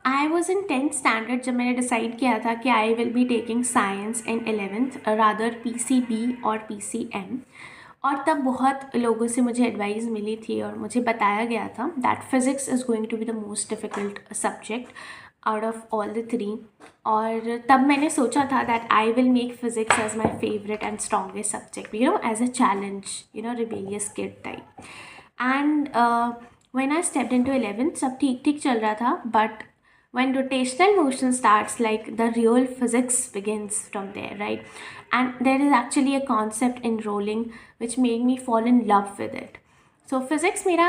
I was in 10th standard जब मैंने decide किया था कि I will be taking science in 11th, rather PCB और PCM। और तब बहुत लोगों से मुझे एडवाइस मिली थी और मुझे बताया गया था that physics is going to be the most difficult subject out of all the three. और तब मैंने सोचा था that I will make physics as my favourite and strongest subject, as a challenge, rebellious kid type. And when I stepped into 11th, सब ठीक ठीक चल रहा था, but when rotational motion starts, like the real physics begins from there, right? And there is actually a concept in rolling which made me fall in love with it. So physics मेरा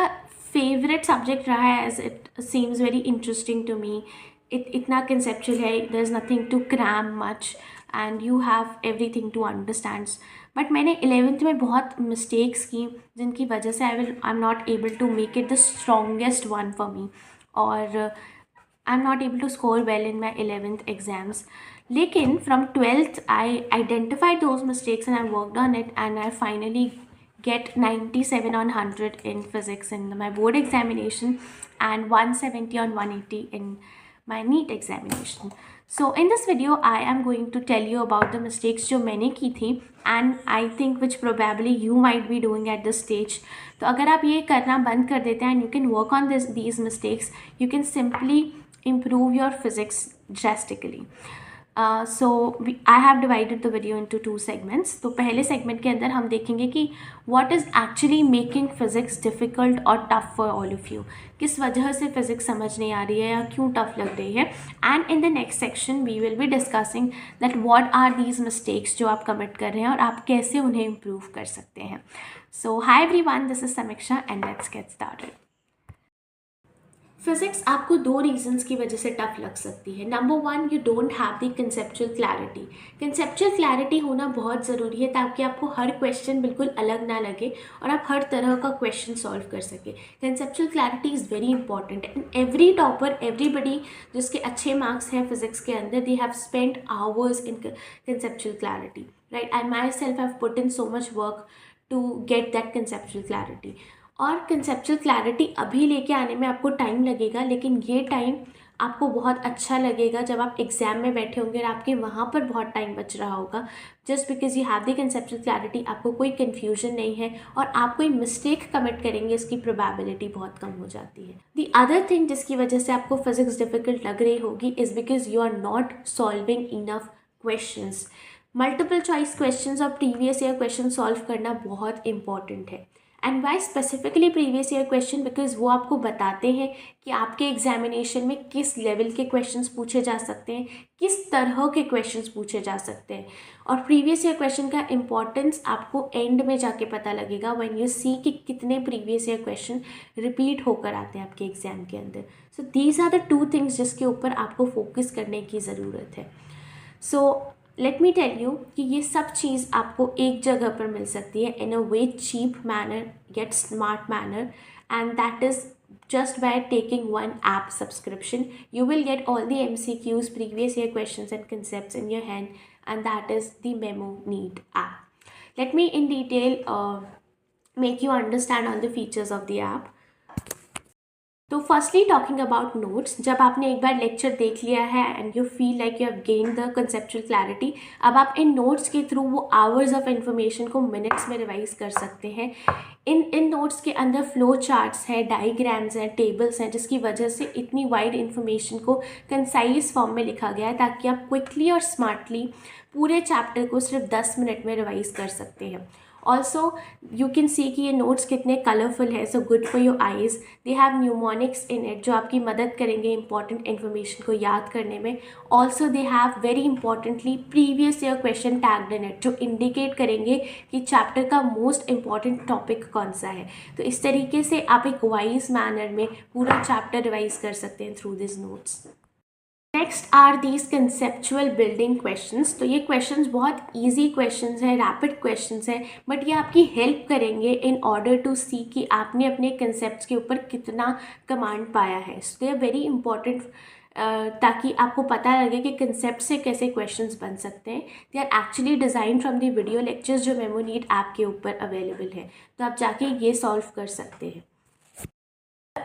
favorite subject रहा है, as it seems very interesting to me. इतना conceptual है, there's nothing to cram much and you have everything to understand. But मैंने 11th में बहुत mistakes की जिनकी वजह से I am not able to make it the strongest one for me, और I am not able to score well in my 11th exams. लेकिन from 12th I identified those mistakes and I worked on it and I finally get 97 on 100 in physics in my board examination and 170 on 180 in my NEET examination. So in this video I am going to tell you about the mistakes जो मैंने की थी and I think which probably you might be doing at this stage. तो अगर आप ये करना बंद कर देते हैं and you can work on these mistakes, you can simply improve your physics drastically. I have divided the video into 2 segments. तो पहले segment के अंदर हम देखेंगे कि what is actually making physics difficult or tough for all of you. किस वजह से physics समझ नहीं आ रही है या क्यों tough लग रही है. And in the next section we will be discussing that what are these mistakes जो आप commit कर रहे हैं और आप कैसे उन्हें improve कर सकते हैं. So hi everyone, this is Samiksha and let's get started. Physics आपको 2 रीजंस की वजह से टफ लग सकती है. Number 1, you don't have the conceptual clarity. Conceptual clarity होना बहुत ज़रूरी है ताकि आपको हर क्वेश्चन बिल्कुल अलग ना लगे और आप हर तरह का क्वेश्चन सॉल्व कर सके. Conceptual clarity is very important and every topper, everybody जिसके अच्छे मार्क्स हैं फिज़िक्स के अंदर, they have spent hours in conceptual clarity, right? I myself have put in so much work to get that conceptual clarity. और conceptual clarity अभी लेके आने में आपको टाइम लगेगा, लेकिन ये टाइम आपको बहुत अच्छा लगेगा जब आप एग्ज़ाम में बैठे होंगे और आपके वहाँ पर बहुत टाइम बच रहा होगा. Just because you have the conceptual clarity, आपको कोई कन्फ्यूजन नहीं है और आप कोई मिस्टेक कमिट करेंगे इसकी प्रोबेबिलिटी बहुत कम हो जाती है. द अदर थिंग जिसकी वजह से आपको फिजिक्स डिफ़िकल्ट लग रही होगी is because you are not solving enough questions. Multiple choice questions और प्रीवियस ईयर क्वेश्चन सॉल्व करना बहुत इंपॉर्टेंट है. And why specifically previous year question? Because वो आपको बताते हैं कि आपके एग्जामिनेशन में किस लेवल के क्वेश्चंस पूछे जा सकते हैं, किस तरह के क्वेश्चंस पूछे जा सकते हैं. और प्रीवियस ईयर क्वेश्चन का इम्पॉर्टेंस आपको एंड में जाके पता लगेगा व्हेन यू सी कि कितने प्रीवियस ईयर क्वेश्चन रिपीट होकर आते हैं आपके एग्जाम के अंदर. So these are the 2 things जिसके ऊपर आपको फोकस करने की ज़रूरत है. So let me tell you कि ये सब चीज़ आपको एक जगह पर मिल सकती है in a way cheap manner yet smart manner, and that is just by taking one app subscription. You will get all the MCQs, previous year questions and concepts in your hand, and that is the Memo Neat app. Let me in detail make you understand all the features of the app. तो firstly talking about notes. जब आपने एक बार lecture देख लिया है and you feel like you have gain the conceptual clarity, अब आप इन notes के थ्रू वो आवर्स ऑफ इन्फॉर्मेशन को मिनट्स में रिवाइज कर सकते हैं. इन नोट्स के अंदर फ्लो चार्ट्स हैं, डाइग्राम्स हैं, टेबल्स हैं, जिसकी वजह से इतनी वाइड इन्फॉर्मेशन को कंसाइज फॉर्म में लिखा गया है ताकि आप क्विकली और स्मार्टली पूरे चैप्टर को सिर्फ 10 मिनट में रिवाइज कर सकते हैं. ऑल्सो यू कैन सी कि ये नोट्स कितने कलरफुल है, so good for your eyes. They have mnemonics in it जो आपकी मदद करेंगे इंपॉर्टेंट इन्फॉर्मेशन को याद करने में. Also they have very importantly previous year question tagged in it जो इंडिकेट करेंगे कि चैप्टर का मोस्ट इंपॉर्टेंट टॉपिक कौन सा है. तो इस तरीके से आप एक वाइज मैनर में पूरा चैप्टर रिवाइज कर सकते हैं through this notes. Next are these conceptual building questions. तो ये क्वेश्चंस बहुत इजी क्वेश्चंस हैं, रैपिड क्वेश्चंस हैं, बट ये आपकी हेल्प करेंगे इन ऑर्डर टू सी कि आपने अपने कंसेप्ट्स के ऊपर कितना कमांड पाया है. सो दे आर वेरी इंपॉर्टेंट ताकि आपको पता लगे कि कंसेप्ट से कैसे क्वेश्चंस बन सकते हैं. They are actually design from the video lectures जो मेमो नीट ऐप के ऊपर अवेलेबल है, तो आप जाके ये सॉल्व कर सकते हैं.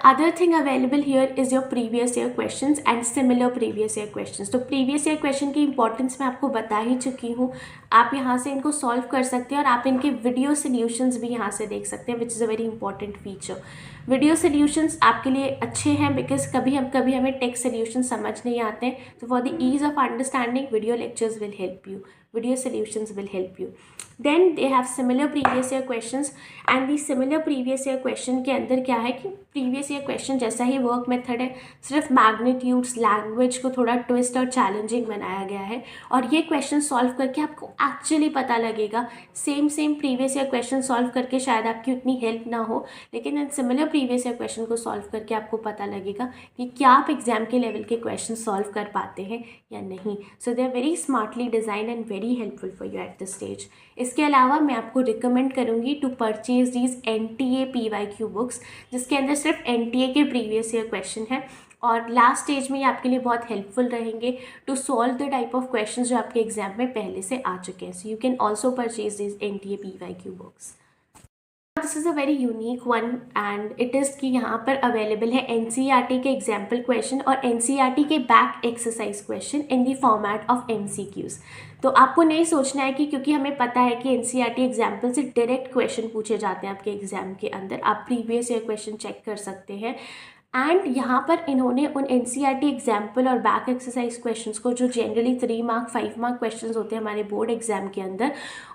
other thing available here is your previous year questions and similar previous year questions. तो previous year question की importance मैं आपको बता ही चुकी हूँ. आप यहाँ से इनको solve कर सकते हैं और आप इनके video solutions भी यहाँ से देख सकते हैं, which is a very important feature. Video solutions आपके लिए अच्छे हैं बिकॉज कभी हमें टेक्स्ट सॉल्यूशन समझ नहीं आते हैं, तो for the ease of understanding video lectures will help you, video solutions will help you. Then they have similar previous year questions and the similar previous year question के अंदर क्या है कि प्रीवियस ईयर क्वेश्चन जैसा ही work method है, सिर्फ magnitudes language को थोड़ा ट्विस्ट और चैलेंजिंग बनाया गया है. और ये क्वेश्चन सॉल्व करके आपको एक्चुअली पता लगेगा, same previous year question solve करके शायद आपकी उतनी हेल्प ना हो, लेकिन in similar previous year question को सॉल्व करके आपको पता लगेगा कि क्या आप एग्जाम के लेवल के क्वेश्चन सॉल्व कर पाते हैं या नहीं. So they are very smartly design and very helpful for you at this stage. इसके अलावा मैं आपको रिकमेंड करूँगी to purchase these NTA PYQ books, जिसके अंदर सिर्फ NTA के प्रीवियस ईयर क्वेश्चन है और लास्ट स्टेज में ये आपके लिए बहुत हेल्पफुल रहेंगे to solve the type of questions जो आपके एग्जाम में पहले से आ चुके हैं. So you can also purchase these NTA PYQ books. This is a very unique one and it is कि यहाँ पर अवेलेबल है NCERT के एग्जाम्पल क्वेश्चन और NCERT के back exercise question in the format of MCQs. तो आपको नहीं सोचना है कि क्योंकि हमें पता है कि NCERT एग्जाम्पल से डायरेक्ट क्वेश्चन पूछे जाते हैं आपके एग्जाम के अंदर, आप प्रीवियस ईयर क्वेश्चन चेक कर सकते हैं. एंड यहाँ पर इन्होंने उन NCERT एग्जाम्पल और बैक एक्सरसाइज क्वेश्चंस को, जो जनरली 3 मार्क 5 मार्क क्वेश्चंस होते हैं हमारे बोर्ड एग्जाम के अंदर,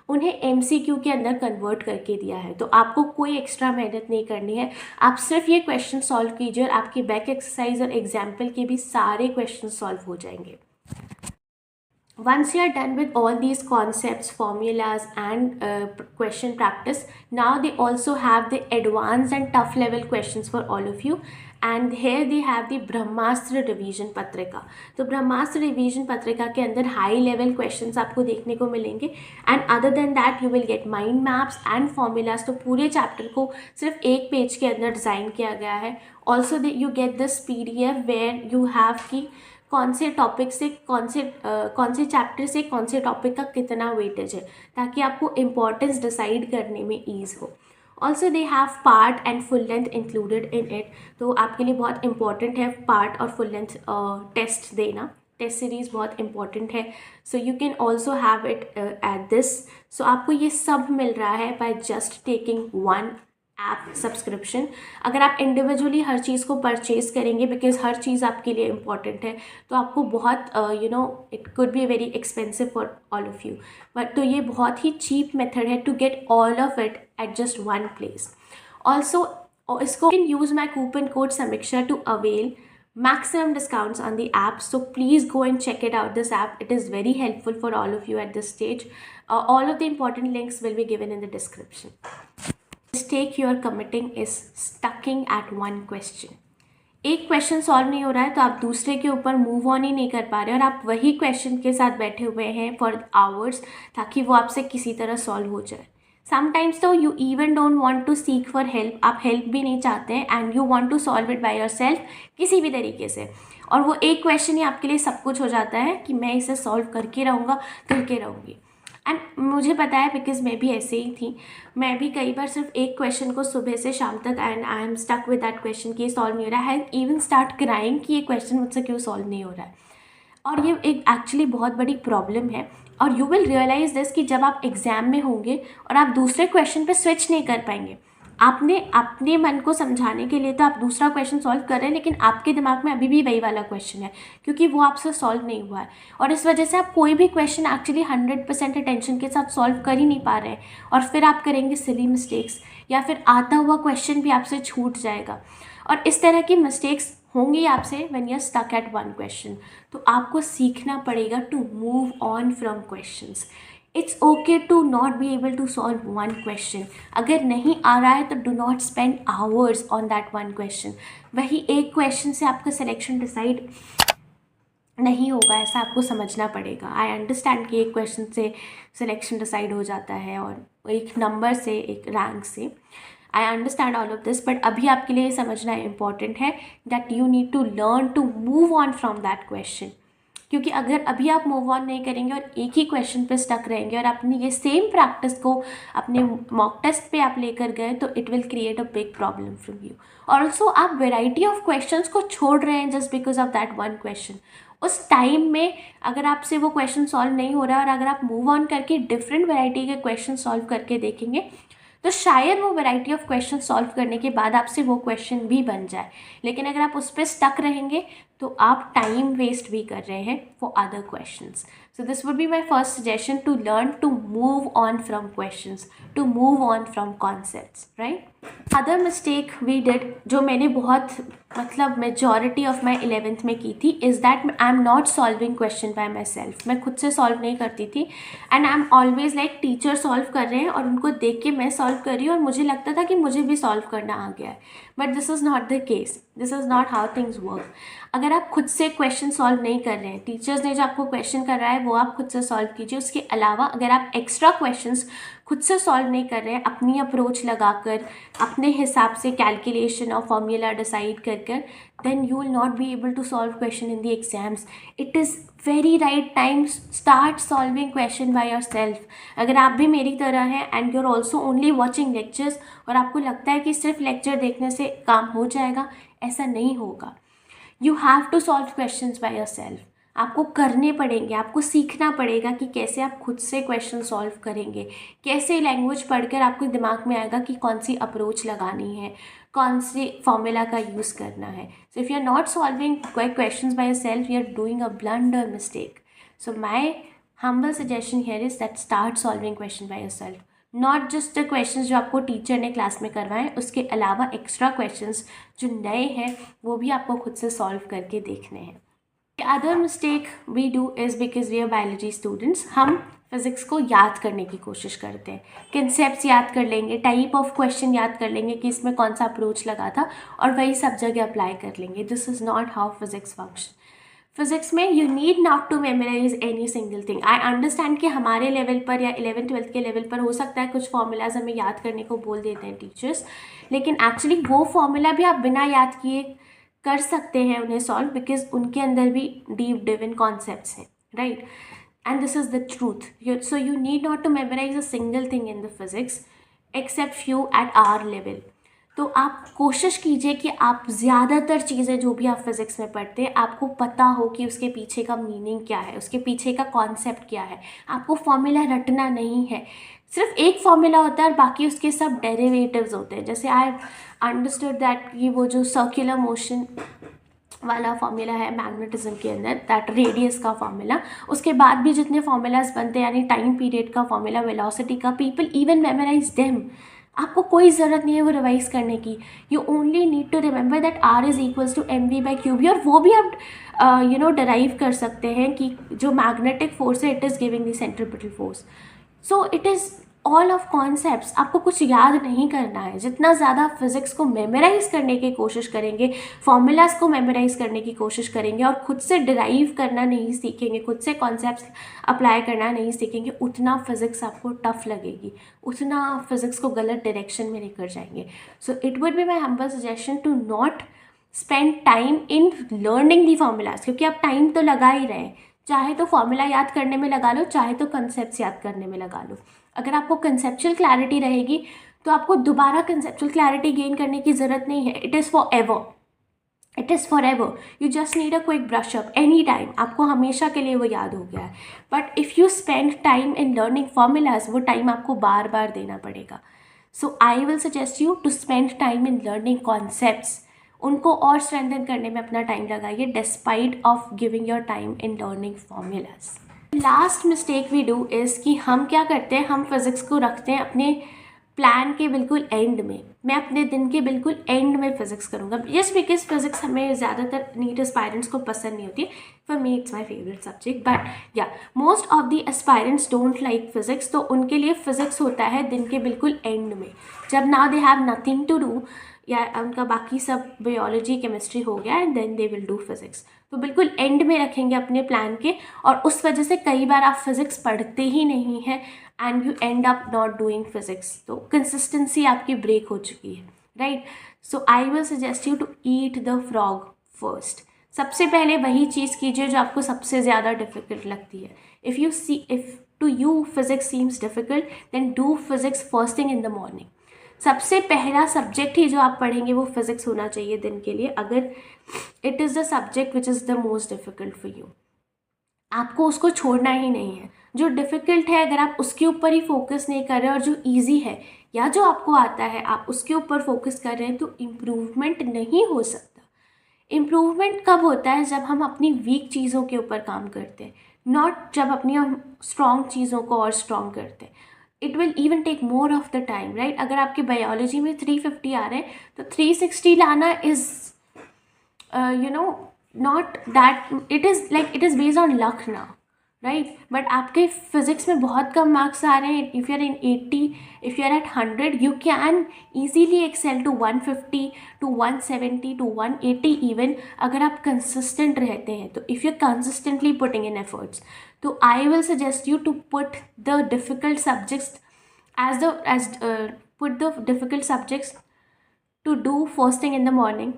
उन्हें MCQ के अंदर कन्वर्ट करके दिया है. तो आपको कोई एक्स्ट्रा मेहनत नहीं करनी है, आप सिर्फ ये क्वेश्चन सॉल्व कीजिए और आपके बैक एक्सरसाइज और एग्जाम्पल के भी सारे क्वेश्चन सॉल्व हो जाएंगे. Once you are done with all these concepts, formulas and question practice, now they also have the advanced and tough level questions for all of you. And here they have the Brahmastra revision पत्रिका. तो ब्रह्मास्त्र revision पत्रिका के अंदर high level questions आपको देखने को मिलेंगे and other than that you will get mind maps and formulas. तो पूरे चैप्टर को सिर्फ एक पेज के अंदर डिज़ाइन किया गया है. Also you get this PDF where you have कि कौन से टॉपिक से कौन से चैप्टर से कौन से टॉपिक का कितना वेटेज है, ताकि आपको इम्पोर्टेंस डिसाइड करने में ईज़ हो. Also they have part and full length included in it. तो आपके लिए बहुत इंपॉर्टेंट है पार्ट और फुल लेंथ टेस्ट देना. टेस्ट सीरीज़ बहुत इंपॉर्टेंट है. So you can also have it at this. So आपको ये सब मिल रहा है by just taking one app subscription. अगर आप इंडिविजुअली हर चीज़ को परचेज़ करेंगे, बिकॉज हर चीज़ आपके लिए इम्पॉर्टेंट है, तो आपको बहुत it could be very expensive for all of you, but तो ये बहुत ही चीप मेथड है to get all of it at just one place. Also इसको can use my coupon code Sameeksha to avail maximum discounts on the app. So please go and check it out, this app. It is very helpful for all of you at this stage. All of the important links will be given in the description. Mistake you are committing is stucking at one question. एक question solve नहीं हो रहा है तो आप दूसरे के ऊपर मूव ऑन ही नहीं कर पा रहे और आप वही क्वेश्चन के साथ बैठे हुए हैं फॉर आवर्स ताकि वो आपसे किसी तरह सॉल्व हो जाए. समटाइम्स तो you even don't want to seek for help, आप हेल्प भी नहीं चाहते हैं and you want to solve it by yourself किसी भी तरीके से, और वो एक क्वेश्चन ही आपके लिए सब कुछ हो जाता है कि मैं इसे सॉल्व करके रहूँगी. एंड मुझे पता है बिकॉज मैं भी ऐसे ही थी. मैं भी कई बार सिर्फ एक क्वेश्चन को सुबह से शाम तक and I am stuck with that question कि ये सॉल्व नहीं हो रहा है, इवन स्टार्ट क्राइंग कि ये क्वेश्चन मुझसे क्यों सॉल्व नहीं हो रहा है. और ये एक एक्चुअली बहुत बड़ी प्रॉब्लम है. और यू विल रियलाइज़ दिस कि जब आप एग्ज़ाम में होंगे और आप दूसरे क्वेश्चन पे स्विच नहीं कर पाएंगे. आपने अपने मन को समझाने के लिए तो आप दूसरा क्वेश्चन सॉल्व कर रहे हैं, लेकिन आपके दिमाग में अभी भी वही वाला क्वेश्चन है क्योंकि वो आपसे सॉल्व नहीं हुआ है. और इस वजह से आप कोई भी क्वेश्चन एक्चुअली 100% अटेंशन के साथ सॉल्व कर ही नहीं पा रहे हैं और फिर आप करेंगे सिली मिस्टेक्स या फिर आता हुआ क्वेश्चन भी आपसे छूट जाएगा. और इस तरह की मिस्टेक्स होंगी आपसे when you are stuck at one question. तो आपको सीखना पड़ेगा to move on from questions. It's okay to not be able to solve one question. अगर नहीं आ रहा है तो do not spend hours on that one question. वही एक क्वेश्चन से आपका सिलेक्शन डिसाइड नहीं होगा, ऐसा आपको समझना पड़ेगा. आई अंडरस्टैंड कि एक क्वेश्चन से सिलेक्शन डिसाइड हो जाता है और एक नंबर से, एक रैंक से. I understand all of this, but अभी आपके लिए समझना इम्पॉर्टेंट है that you need to learn to move on from that question. क्योंकि अगर अभी आप मूव ऑन नहीं करेंगे और एक ही क्वेश्चन पे स्टक रहेंगे और अपनी ये सेम प्रैक्टिस को अपने मॉक टेस्ट पे आप लेकर गए तो it will create a big problem from you. और ऑल्सो आप वेराइटी ऑफ क्वेश्चंस को छोड़ रहे हैं just because of that one question. उस टाइम में अगर आपसे वो क्वेश्चन सॉल्व नहीं हो रहा है और अगर आप मूव ऑन करके डिफरेंट वेराइटी के क्वेश्चन सॉल्व करके देखेंगे तो शायद वो वैरायटी ऑफ क्वेश्चन सॉल्व करने के बाद आपसे वो क्वेश्चन भी बन जाए। लेकिन अगर आप उस पर स्टक रहेंगे तो आप टाइम वेस्ट भी कर रहे हैं for other questions. So this would be my first suggestion to learn to move on from questions, to move on from concepts, right. Other mistake we did, जो मैंने बहुत मतलब मेजॉरिटी ऑफ माई 11th में की थी, is that I am not solving question bye my self. मैं खुद से सॉल्व नहीं करती थी and I am always like teacher solve कर रहे हैं और उनको देख के मैं सॉल्व कर रही हूँ और मुझे लगता था कि मुझे भी सॉल्व करना आ गया है। But this is not the case, this is not how things work. अगर आप खुद से क्वेश्चन सॉल्व नहीं कर रहे हैं, टीचर्स ने जो आपको क्वेश्चन कराया है वो आप खुद से सॉल्व कीजिए। उसके अलावा अगर आप एक्स्ट्रा क्वेश्चंस खुद से सॉल्व नहीं कर रहे हैं, अपनी अप्रोच लगाकर अपने हिसाब से कैलकुलेशन और फॉर्मूला डिसाइड कर कर, then you will not be able to solve question in the exams. It is very right time, start solving question by yourself. अगर आप भी मेरी तरह हैं and you're also only watching lectures और आपको लगता है कि सिर्फ लेक्चर देखने से काम हो जाएगा, ऐसा नहीं होगा। You have to solve questions by yourself. आपको करने पड़ेंगे, आपको सीखना पड़ेगा कि कैसे आप खुद से क्वेश्चन सॉल्व करेंगे, कैसे लैंग्वेज पढ़कर आपको दिमाग में आएगा कि कौन सी अप्रोच लगानी है, कौन सी फॉर्मूला का यूज़ करना है। So if you are not solving questions by yourself, you are doing a blunder mistake. So my humble suggestion here is that start solving question by yourself. Not just the questions जो आपको teacher ने class में करवाएं, उसके अलावा extra questions जो नए हैं वो भी आपको खुद से सॉल्व करके देखने हैं। Other mistake we do is because we are biology students, हम फिज़िक्स को याद करने की कोशिश करते हैं, कंसेप्ट्स याद कर लेंगे, टाइप ऑफ क्वेश्चन याद कर लेंगे कि इसमें कौन सा अप्रोच लगा था और वही सब जगह अप्लाई कर लेंगे। This is not how physics function. Physics में you need not to memorise any single thing. I understand कि हमारे लेवल पर या 11th-12th के लेवल पर हो सकता है कुछ फॉर्मूलाज हमें याद करने को बोल देते हैं टीचर्स, लेकिन एक्चुअली वो फॉर्मूला भी आप बिना याद किए कर सकते हैं उन्हें सॉल्व, बिकॉज उनके अंदर भी डीप डिवन कॉन्सेप्ट्स हैं, right. And this is the truth. So you need not to memorize a single thing in the physics except few at our level. तो आप कोशिश कीजिए कि आप ज़्यादातर चीज़ें जो भी आप फिज़िक्स में पढ़ते हैं आपको पता हो कि उसके पीछे का मीनिंग क्या है, उसके पीछे का कॉन्सेप्ट क्या है। आपको फॉर्मूला रटना नहीं है, सिर्फ एक फॉर्मूला होता है और बाकी उसके सब डेरिवेटिव्स होते हैं। जैसे आई अंडरस्टूड दैट कि वो जो सर्कुलर मोशन वाला फॉर्मूला है मैग्नेटिज्म के अंदर, दैट रेडियस का फॉर्मूला, उसके बाद भी जितने फॉर्मूलाज बनते हैं यानी टाइम पीरियड का फॉर्मूला, वेलोसिटी का, पीपल इवन मेमोराइज देम। आपको कोई ज़रूरत नहीं है वो रिवाइज करने की। You only need to remember that R is equals to mv/qb, और वो भी आप डराइव कर सकते हैं कि जो मैग्नेटिक फोर्स है it is giving the centripetal force. So it is all of concepts. आपको कुछ याद नहीं करना है। जितना ज़्यादा फिज़िक्स को मेमोराइज़ करने की कोशिश करेंगे, फॉर्मूलाज को मेमोराइज़ करने की कोशिश करेंगे और खुद से डिराइव करना नहीं सीखेंगे, खुद से कॉन्सेप्ट्स अप्लाई करना नहीं सीखेंगे, उतना फिज़िक्स आपको टफ लगेगी, उतना फिज़िक्स को गलत डायरेक्शन में लेकर जाएंगे। So it would be my humble suggestion to not spend time in learning the formulas, क्योंकि आप टाइम तो लगा ही रहे हैं। चाहे तो फॉर्मूला याद करने में लगा लो, चाहे तो कंसेप्ट्स याद करने में लगा लो। अगर आपको कंसेप्चुअल क्लैरिटी रहेगी तो आपको दोबारा कंसेप्चुअल क्लैरिटी गेन करने की ज़रूरत नहीं है। It is forever, it is forever. You just need a quick brush up any time, आपको हमेशा के लिए वो याद हो गया है। But if you spend time in learning formulas, वो टाइम आपको बार बार देना पड़ेगा। So I will suggest you to spend time in learning concepts, उनको और स्ट्रेंथन करने में अपना टाइम लगाइए despite of giving your time in learning formulas. Last mistake we do is कि हम क्या करते हैं, हम फिज़िक्स को रखते हैं अपने प्लान के बिल्कुल एंड में। मैं अपने दिन के बिल्कुल एंड में फ़िज़िक्स करूँगा, जस्ट बिकॉज फिज़िक्स हमें ज़्यादातर नीट एस्पायरेंट्स को पसंद नहीं होती। For me it's my favourite subject, but या most of the aspirants don't like physics. तो उनके लिए फ़िज़िक्स होता है दिन के बिल्कुल एंड में, जब ना they have nothing to do, या उनका बाकी सब बायोलॉजी केमिस्ट्री हो गया and then they will do physics. तो बिल्कुल एंड में रखेंगे अपने प्लान के, और उस वजह से कई बार आप फिज़िक्स पढ़ते ही नहीं हैं and you end up not doing physics. तो कंसिस्टेंसी आपकी ब्रेक हो चुकी है, right. So I will suggest you to eat the frog first. सबसे पहले वही चीज़ कीजिए जो आपको सबसे ज़्यादा डिफ़िकल्ट लगती है. If to you physics seems difficult, then do physics first thing in the morning. सबसे पहला सब्जेक्ट ही जो आप पढ़ेंगे वो फिज़िक्स होना चाहिए दिन के लिए, अगर it is the subject which is the most difficult for you. आपको उसको छोड़ना ही नहीं है. जो डिफ़िकल्ट है अगर आप उसके ऊपर ही फोकस नहीं कर रहे और जो ईजी है या जो आपको आता है आप उसके ऊपर फोकस कर रहे हैं, तो इम्प्रूवमेंट नहीं हो सकता. इम्प्रूवमेंट कब होता है? जब हम अपनी वीक चीज़ों के ऊपर काम करते हैं, नॉट जब अपनी हम स्ट्रॉन्ग चीज़ों को और स्ट्रॉन्ग करते हैं. It will even take more of the time, right? अगर आपके बायोलॉजी में 350 आ रहे हैं तो 360 लाना is not that, it is based on luck ना, राइट? बट आपके फिज़िक्स में बहुत कम मार्क्स आ रहे हैं. If you are in 80, if you are at 100, you can easily excel to 150, to 170, to 180 even, अगर आप कंसिस्टेंट रहते हैं तो. If you are consistently putting in efforts, तो I will suggest you to put the difficult subjects put the difficult subjects to do first thing in the morning.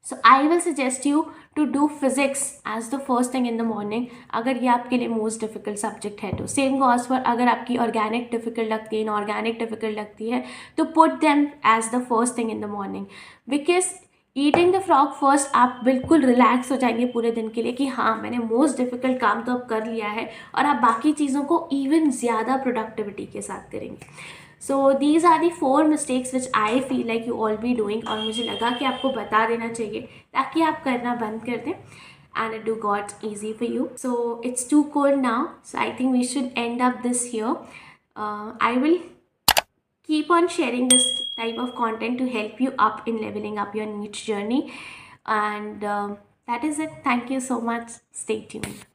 So I will suggest you to do physics as the first thing in the morning, अगर ये आपके लिए most difficult subject है तो. Same goes for अगर आपकी organic difficult लगती है, इनऑर्गेनिक डिफ़िकल्ट लगती है, तो put them as the first thing in the morning. Because eating the frog first आप बिल्कुल रिलैक्स हो जाएंगे पूरे दिन के लिए कि हाँ मैंने मोस्ट डिफ़िकल्ट काम तो अब कर लिया है, और आप बाकी चीज़ों को इवन ज़्यादा प्रोडक्टिविटी के साथ करेंगे. So these are the 4 mistakes which I feel like you all be doing, और मुझे लगा कि आपको बता देना चाहिए ताकि आप करना बंद कर दें and it do got easy for you. So it's too cold now, so I think we should end up this here. I will keep on sharing this type of content to help you up in leveling up your niche journey, and that is it. Thank you so much. Stay tuned.